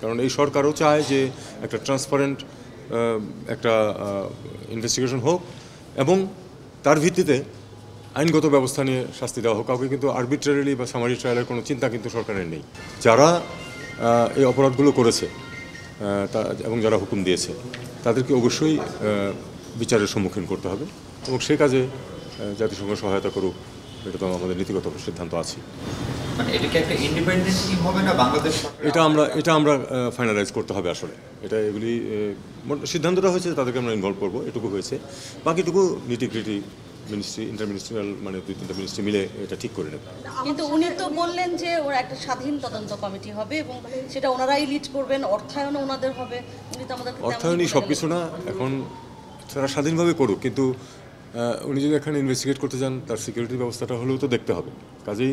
কারণ এই সরকারও চায় যে একটা ট্রান্সপারেন্ট একটা ইনভেস্টিগেশন হোক এবং তার ভিত্তিতে আইনগত ব্যবস্থা নিয়ে শাস্তি দেওয়া হোক। কাউকে কিন্তু আরবিট্রারিলি বা সামারি ট্রায়ালের কোনো চিন্তা কিন্তু সরকারের নেই। যারা এই অপরাধগুলো করেছে এবং যারা হুকুম দিয়েছে তাদেরকে অবশ্যই বিচারের সম্মুখীন করতে হবে এবং সে কাজে জাতিসংঘ সহায়তা করুক, এটা তো আমাদের নীতিগত সিদ্ধান্ত আছে। এটা আমরা ফাইনালাইজ করতে হবে আসলে। এটা এগুলি সিদ্ধান্তটা হয়েছে তাদেরকে আমরা ইনভলভ করবো, এটুকু হয়েছে। বাকিটুকু নিটিগ্রিটি মিনিস্ট্রি ইন্টারমিনিস্ট্রিয়াল মানে 2-3টা মিনিস্ট্রি মিলে এটা ঠিক করে নেবে। কিন্তু উনি তো বললেন যে ওরা একটা স্বাধীন তদন্ত কমিটি হবে এবং সেটা ওনারাই লিড করবেন, অর্থায়নও ওনাদের হবে। উনি তো আমাদের অর্থায়নই সব কিছু না, এখন তারা স্বাধীনভাবে করুক, কিন্তু উনি যদি এখানে ইনভেস্টিগেট করতে যান তার সিকিউরিটি ব্যবস্থাটা হলেও তো দেখতে হবে। কাজেই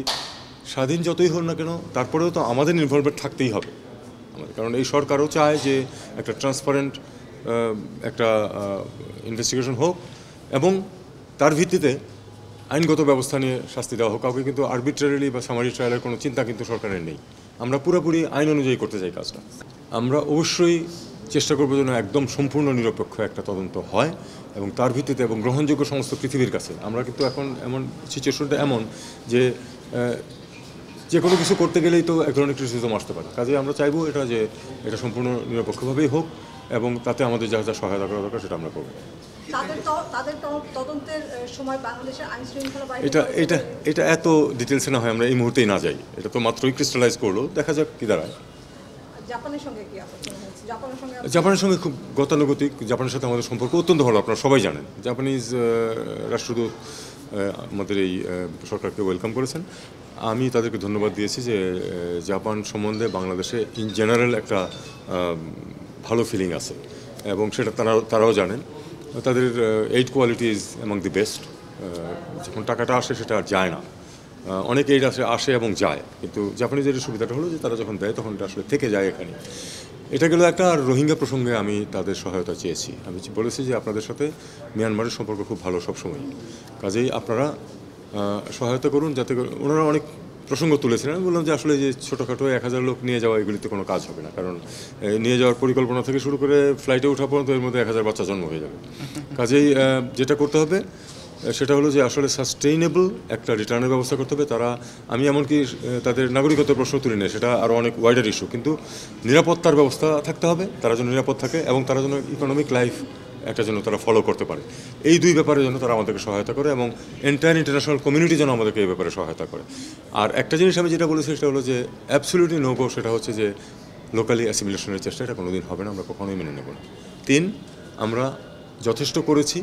স্বাধীন যতই হোক না কেন তারপরেও তো আমাদের ইনভলভমেন্ট থাকতেই হবে আমাদের, কারণ এই সরকারও চায় যে একটা ট্রান্সপারেন্ট একটা ইনভেস্টিগেশন হোক এবং তার ভিত্তিতে আইনগত ব্যবস্থা নিয়ে শাস্তি দেওয়া হোক। কাউকে কিন্তু আরবিট্রারিলি বা সামারি ট্রায়ালের কোনো চিন্তা কিন্তু সরকারের নেই। আমরা পুরোপুরি আইন অনুযায়ী করতে চাই কাজটা। আমরা অবশ্যই চেষ্টা করবো যেন একদম সম্পূর্ণ নিরপেক্ষ একটা তদন্ত হয় এবং তার ভিত্তিতে এবং গ্রহণযোগ্য সমস্ত পৃথিবীর কাছে। আমরা কিন্তু এখন এমন সিচুয়েশনটা এমন যে কোনো কিছু করতে গেলেই তো এক ধরনের ক্রিটিসিজম আসতে পারে। কাজে আমরা চাইবো এটা সম্পূর্ণ নিরপেক্ষভাবেই হোক এবং তাতে আমাদের যা যা সহায়তা করা দরকার সেটা আমরা করবো। এটা এত ডিটেলসে না হয়, আমরা এই মুহূর্তেই না যাই। এটা তো মাত্রই ক্রিস্টালাইজ করলো, দেখা যাক কি দাঁড়ায়। জাপানের সঙ্গে খুব গতানুগতিক। জাপানের সাথে আমাদের সম্পর্ক অত্যন্ত ভালো, আপনারা সবাই জানেন। জাপানিজ রাষ্ট্রদূত আমাদের এই সরকারকে ওয়েলকাম করেছেন। আমি তাদেরকে ধন্যবাদ দিয়েছি যে জাপান সম্বন্ধে বাংলাদেশে ইন জেনারেল একটা ভালো ফিলিং আছে এবং সেটা তারাও জানেন। তাদের aid quality is among the best. যখন টাকাটা আসে সেটা আর যায় না। অনেক এইড আসে এবং যায়, কিন্তু জাপানিজের সুবিধাটা হলো যে তারা যখন দেয় তখন এটা আসলে থেকে যায় এখানে। এটা গেল একটা। আর রোহিঙ্গা প্রসঙ্গে আমি তাদের সহায়তা চেয়েছি। আমি বলেছি যে আপনাদের সাথে মিয়ানমারের সম্পর্ক খুব ভালো সবসময়, কাজেই আপনারা সহায়তা করুন যাতে ওনারা অনেক প্রসঙ্গ তুলেছিলেন। আমি বললাম যে আসলে যে ছোটোখাটো 1000 লোক নিয়ে যাওয়া এগুলিতে কোনো কাজ হবে না, কারণ নিয়ে যাওয়ার পরিকল্পনা থেকে শুরু করে ফ্লাইটে ওঠা পর্যন্ত এর মধ্যে 1000 বাচ্চা জন্ম হয়ে যাবে। কাজেই যেটা করতে হবে সেটা হলো যে আসলে সাস্টেইনেবল একটা রিটার্নের ব্যবস্থা করতে হবে। আমি এমনকি তাদের নাগরিকত্বের প্রশ্ন তুলি না, সেটা আরও অনেক ওয়াইডার ইস্যু, কিন্তু নিরাপত্তার ব্যবস্থা থাকতে হবে, তারা যেন নিরাপদ থাকে এবং তারা যেন ইকোনমিক লাইফ একটা জন্য তারা ফলো করতে পারে। এই দুই ব্যাপারের জন্য তারা আমাদেরকে সহায়তা করে এবং এন্টায়ার ইন্টারন্যাশনাল কমিউনিটি যেন আমাদেরকে এই ব্যাপারে সহায়তা করে। আর একটা জিনিস আমি যেটা বলেছি সেটা হলো যে অ্যাবসলিউটলি নো গো, সেটা হচ্ছে যে লোকালি অ্যাসিমিলেশনের চেষ্টা এটা কোনোদিন হবে না, আমরা কখনোই মেনে নেব না। 3, আমরা যথেষ্ট করেছি,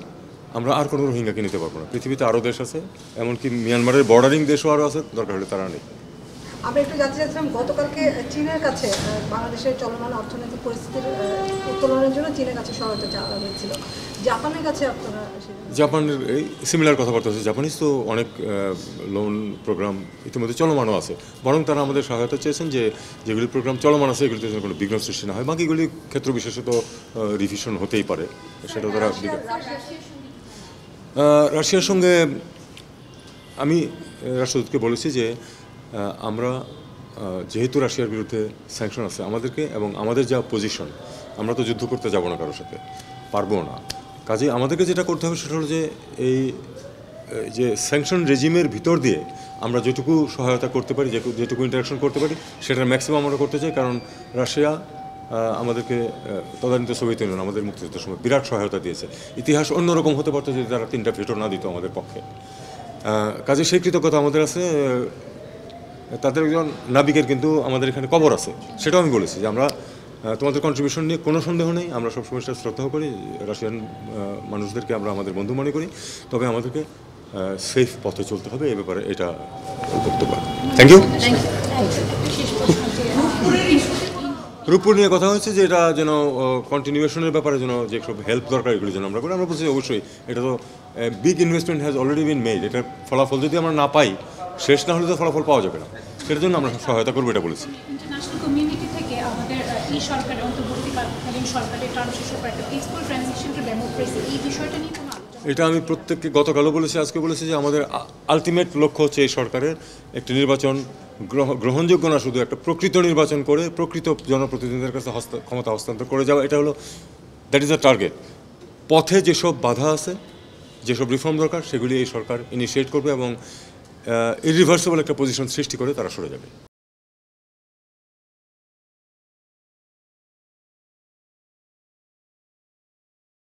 আমরা আর কোনো রোহিঙ্গাকে নিতে পারবো না। পৃথিবীতে আরও দেশ আছে, এমনকি মিয়ানমারের বর্ডারিং দেশও আরও আছে, দরকার হলে তারা নেই। আমরা একটু জানতে চাচ্ছিলাম, গতকালকে চীনের কাছে বাংলাদেশের চলমান অর্থনৈতিক পরিস্থিতির উত্তোলনের জন্য চীনের কাছে সহায়তা চাওয়া হয়েছিল, জাপানের কাছে আপনারা? জাপানের এই সিমিলার কথাবার্তা হচ্ছে। জাপানিজ তো অনেক লোন প্রোগ্রাম ইতিমধ্যে চলমানও আছে, বরং তারা আমাদের সহায়তা চেয়েছেন যে যেগুলি প্রোগ্রাম চলমান আছে এগুলিতে যেন কোনো বিঘ্ন সৃষ্টি না হয়। বাকিগুলি ক্ষেত্র বিশেষত রিভিশন হতেই পারে, সেটা তারা। রাশিয়ার সঙ্গে আমি রাষ্ট্রদূতকে বলেছি যে আমরা যেহেতু রাশিয়ার বিরুদ্ধে স্যাংশন আছে আমাদেরকে, এবং আমাদের যা পজিশন, আমরা তো যুদ্ধ করতে যাব না কারোর সাথে, পারবো না। কাজেই আমাদেরকে যেটা করতে হবে সেটা হলো যে এই যে স্যাংশন রেজিমের ভিতর দিয়ে আমরা যেটুকু সহায়তা করতে পারি, যেটুকু ইন্টারাকশন করতে পারি সেটার ম্যাক্সিমাম আমরা করতে চাই। কারণ রাশিয়া আমাদেরকে তদানীত সোভিয়েত ইউনিয়ন আমাদের মুক্তিযুদ্ধের সময় বিরাট সহায়তা দিয়েছে। ইতিহাস অন্যরকম হতে পারতো যদি তারা 3টা ভেটো না দিত আমাদের পক্ষে। কাজে সেই কৃতজ্ঞতা আমাদের আছে। তাদের একজন নাবিকের কিন্তু আমাদের এখানে কবর আছে, সেটাও আমি বলেছি যে আমরা তোমাদের কন্ট্রিবিউশন নিয়ে কোনো সন্দেহ নেই, আমরা সবসময় সেটা শ্রদ্ধা করি। রাশিয়ান মানুষদেরকে আমরা আমাদের বন্ধু মনে করি, তবে আমাদেরকে সেফ পথে চলতে হবে, এ ব্যাপারে এটা বক্তব্য। Thank you. রূপপুর নিয়ে কথা হচ্ছে যে এটা যেন কন্টিনিউশনের ব্যাপারে যেন যেসব হেল্প দরকার এগুলি যেন আমরা করি। আমরা বলছি অবশ্যই এটা তো big investment has already been made, এটার ফলাফল যদি আমরা না পাই, শেষ না হলে তো ফলাফল পাওয়া যাবে না, সেটার জন্য আমরা সহায়তা করবো এটা বলেছি। ইন্টারন্যাশনাল কমিউনিটি থেকে আমাদের এই সরকারের অন্তর্বর্তীকালীন সরকারের ট্রানজিশন একটা পিসফুল ট্রানজিশন টু ডেমোক্রেসি, এই বিষয়টা নিয়ে কোনো আলোচনা এটা আমি প্রত্যেককে গতকালও বলেছি, আজকে বলেছি যে আমাদের আলটিমেট লক্ষ্য হচ্ছে এই সরকারের একটি নির্বাচন গ্রহণযোগ্য না, শুধু একটা প্রকৃত নির্বাচন করে প্রকৃত জনপ্রতিনিধিদের কাছে ক্ষমতা হস্তান্তর করে যাওয়া। এটা হলো, দ্যাট ইজ দ্য টার্গেট। পথে যেসব বাধা আছে, যেসব রিফর্ম দরকার, সেগুলি এই সরকার ইনিশিয়েট করবে এবং ইরিভার্সিবল একটা পজিশন সৃষ্টি করে তারা সরে যাবে।